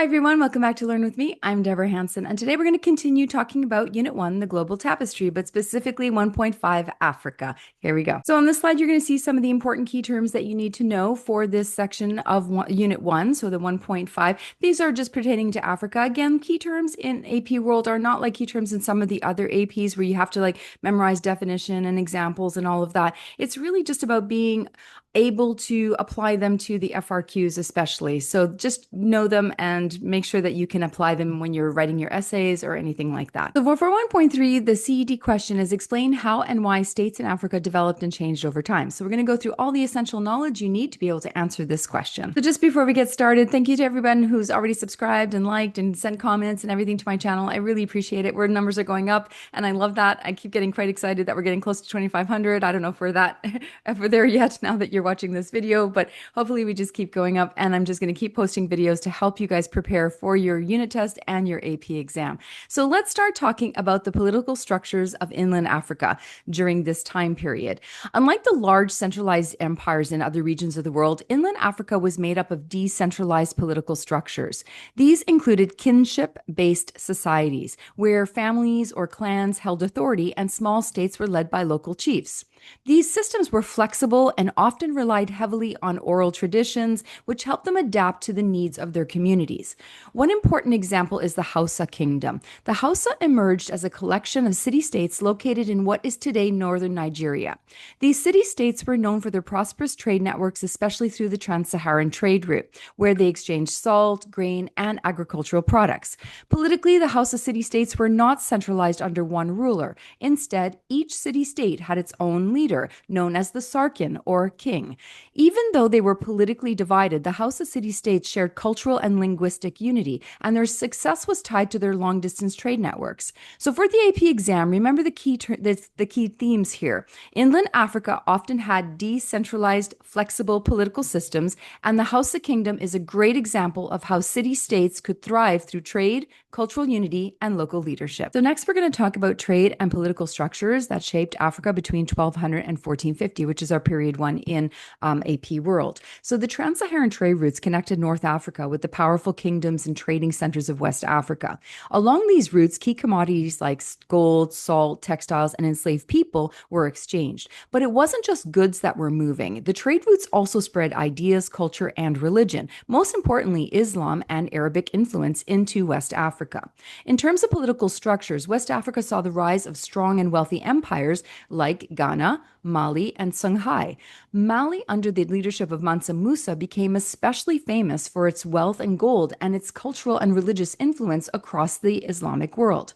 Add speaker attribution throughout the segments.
Speaker 1: Hi everyone, welcome back to Learn with me. I'm Deborah Hanson, and today we're going to continue talking about Unit 1, the Global Tapestry, but specifically 1.5 Africa. Here we go. So on this slide, you're going to see some of the important key terms that you need to know for this section of Unit 1, so the 1.5. These are just pertaining to Africa. Again, key terms in AP World are not like key terms in some of the other APs where you have to memorize definition and examples and all of that. It's really just about being able to apply them to the FRQs especially. So just know them and make sure that you can apply them when you're writing your essays or anything like that. So for 1.3, the CED question is explain how and why states in Africa developed and changed over time. So we're going to go through all the essential knowledge you need to be able to answer this question. So just before we get started, thank you to everyone who's already subscribed and liked and sent comments and everything to my channel. I really appreciate it. Word numbers are going up and I love that. I keep getting quite excited that we're getting close to 2,500. I don't know if we're there yet now that you're watching this video, but hopefully we just keep going up, and I'm just going to keep posting videos to help you guys prepare for your unit test and your AP exam. So let's start talking about the political structures of inland Africa during this time period. Unlike the large centralized empires in other regions of the world, inland Africa was made up of decentralized political structures. These included kinship-based societies, where families or clans held authority and small states were led by local chiefs. These systems were flexible and often relied heavily on oral traditions, which helped them adapt to the needs of their communities. One important example is the Hausa Kingdom. The Hausa emerged as a collection of city-states located in what is today northern Nigeria. These city-states were known for their prosperous trade networks, especially through the Trans-Saharan trade route, where they exchanged salt, grain, and agricultural products. Politically, the Hausa city-states were not centralized under one ruler. Instead, each city-state had its own leader, known as the Sarkin or king. Even though they were politically divided, the Hausa city-states shared cultural and linguistic unity, and their success was tied to their long-distance trade networks. So for the AP exam, remember the key themes here. Inland Africa often had decentralized, flexible political systems, and the Hausa Kingdom is a great example of how city-states could thrive through trade, cultural unity, and local leadership. So next, we're going to talk about trade and political structures that shaped Africa between 1200 and 1450, which is our period 1 in AP World. So the Trans-Saharan trade routes connected North Africa with the powerful kingdoms and trading centers of West Africa. Along these routes, key commodities like gold, salt, textiles, and enslaved people were exchanged. But it wasn't just goods that were moving. The trade routes also spread ideas, culture, and religion. Most importantly, Islam and Arabic influence into West Africa. In terms of political structures, West Africa saw the rise of strong and wealthy empires like Ghana, Mali, and Songhai. Mali, under the leadership of Mansa Musa, became especially famous for its wealth and gold and its cultural and religious influence across the Islamic world.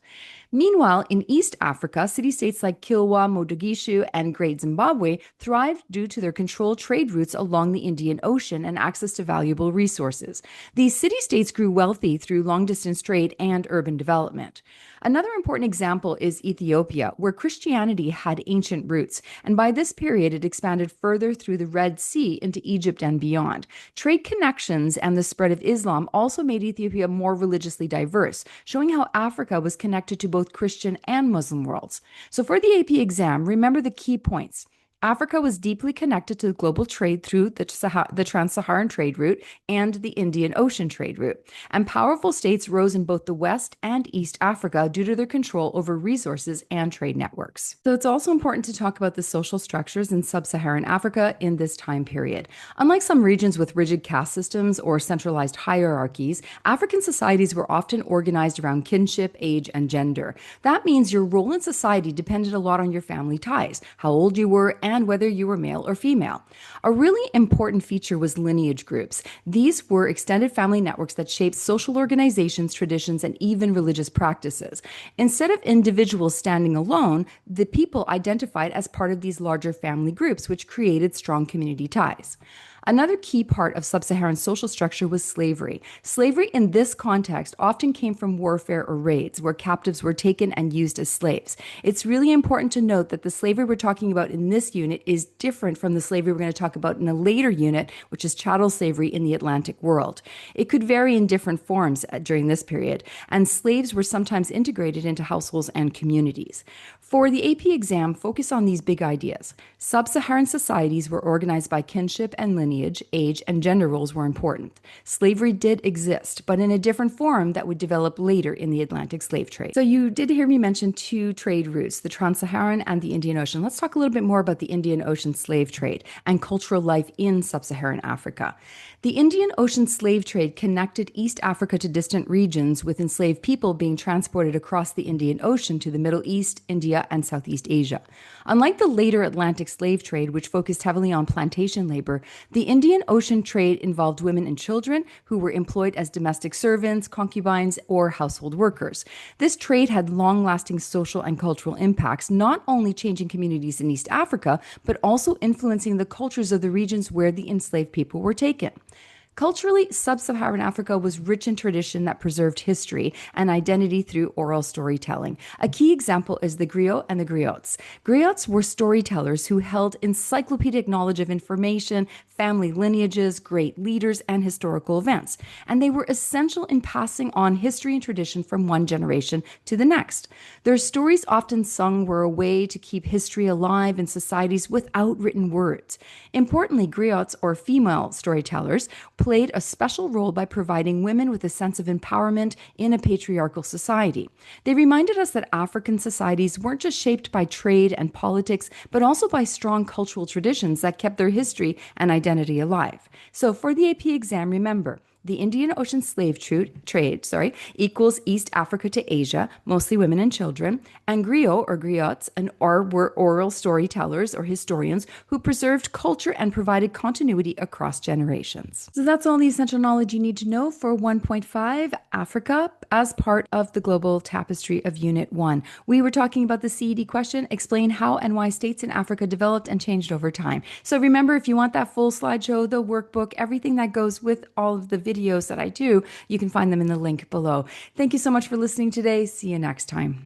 Speaker 1: Meanwhile, in East Africa, city-states like Kilwa, Mogadishu, and Great Zimbabwe thrived due to their controlled trade routes along the Indian Ocean and access to valuable resources. These city-states grew wealthy through long-distance trade and urban development. Another important example is Ethiopia, where Christianity had ancient roots, and by this period it expanded further through the Red Sea into Egypt and beyond. Trade connections and the spread of Islam also made Ethiopia more religiously diverse, showing how Africa was connected to both Christian and Muslim worlds. So for the AP exam, remember the key points. Africa was deeply connected to global trade through the Trans-Saharan trade route and the Indian Ocean trade route. And powerful states rose in both the West and East Africa due to their control over resources and trade networks. So it's also important to talk about the social structures in sub-Saharan Africa in this time period. Unlike some regions with rigid caste systems or centralized hierarchies, African societies were often organized around kinship, age, and gender. That means your role in society depended a lot on your family ties, how old you were, and whether you were male or female. A really important feature was lineage groups. These were extended family networks that shaped social organizations, traditions, and even religious practices. Instead of individuals standing alone, the people identified as part of these larger family groups, which created strong community ties. Another key part of sub-Saharan social structure was slavery. Slavery in this context often came from warfare or raids, where captives were taken and used as slaves. It's really important to note that the slavery we're talking about in this unit is different from the slavery we're going to talk about in a later unit, which is chattel slavery in the Atlantic world. It could vary in different forms during this period, and slaves were sometimes integrated into households and communities. For the AP exam, focus on these big ideas. Sub-Saharan societies were organized by kinship and lineage. lineage, age, and gender roles were important. Slavery did exist, but in a different form that would develop later in the Atlantic slave trade. So you did hear me mention two trade routes, the Trans-Saharan and the Indian Ocean. Let's talk a little bit more about the Indian Ocean slave trade and cultural life in sub-Saharan Africa. The Indian Ocean slave trade connected East Africa to distant regions, with enslaved people being transported across the Indian Ocean to the Middle East, India, and Southeast Asia. Unlike the later Atlantic slave trade, which focused heavily on plantation labor, the Indian Ocean trade involved women and children who were employed as domestic servants, concubines, or household workers. This trade had long-lasting social and cultural impacts, not only changing communities in East Africa, but also influencing the cultures of the regions where the enslaved people were taken. Culturally, sub-Saharan Africa was rich in tradition that preserved history and identity through oral storytelling. A key example is the griot and the griots. Griots were storytellers who held encyclopedic knowledge of information, family lineages, great leaders, and historical events. And they were essential in passing on history and tradition from one generation to the next. Their stories, often sung, were a way to keep history alive in societies without written words. Importantly, griots, or female storytellers, played a special role by providing women with a sense of empowerment in a patriarchal society. They reminded us that African societies weren't just shaped by trade and politics, but also by strong cultural traditions that kept their history and identity alive. So for the AP exam, remember, the Indian Ocean slave trade equals East Africa to Asia, mostly women and children, and griot or griots were oral storytellers or historians who preserved culture and provided continuity across generations. So that's all the essential knowledge you need to know for 1.5 Africa as part of the Global Tapestry of Unit 1. We were talking about the CED question, explain how and why states in Africa developed and changed over time. So remember, if you want that full slideshow, the workbook, everything that goes with all of the videos that I do, you can find them in the link below. Thank you so much for listening today. See you next time.